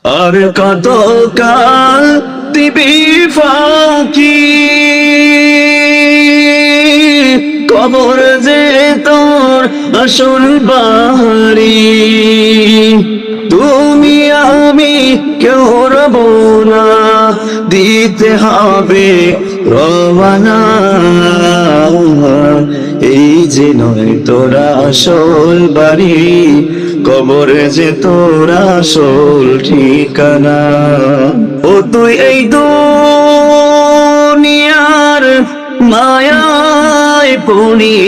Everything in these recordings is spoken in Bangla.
আর কত কাল দিবি ফাঁকি, কবর যে তোর আসল বাড়ি। তুমি আমি কেউ রব না, দিতে হবে রওনা। এই যে নয় তোরা আসল বাড়ি, কবরে যে তোরা আসল ঠিকানা। ও তুই এই দুনিয়ার মায়ায় পড়ি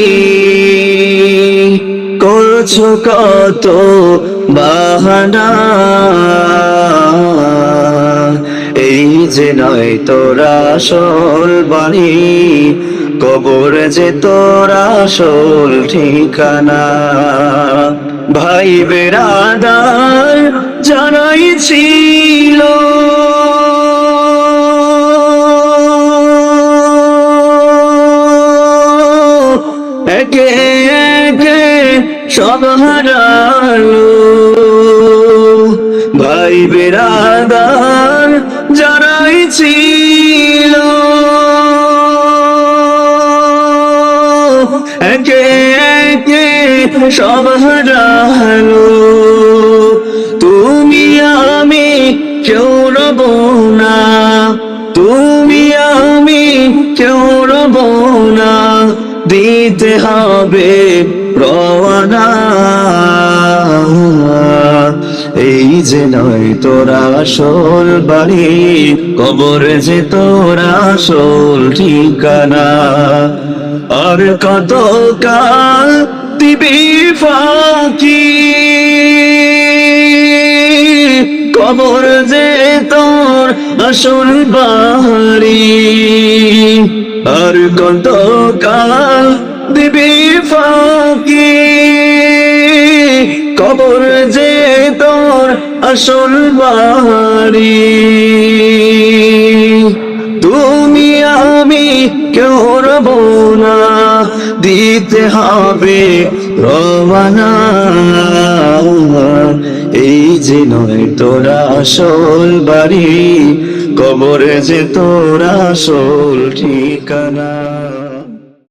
করছো কত বাহানা। এই যে নয় তোরা আসল বাড়ি, কবর যে তোরা আসল ঠিকানা। ভাই বেরাদার জানাই ছিল একে একে সব হারালো। ভাই বেরাদার যারাই ছিল একে একে সব হারালো। তুমি আমি কেউ রব না, তুমি আমি কেউ রব না, দিতে হবে রওনা। এই যে নয় তোরা আসল বাড়ি, কবরে যে তোরা আসল ঠিকানা। আর কত কাল দিবি ফাঁকি, কবর যে তোর আসল বাড়ি। আর কত কাল দিবি ফাঁকি, কবর যে তোর আসল বাড়ি। তুমি আমি কেউ রব না, দিতে হবে রওনা। এই যে নয় তোরা আসল বাড়ি, কবরে যে তোরা আসল ঠিকানা।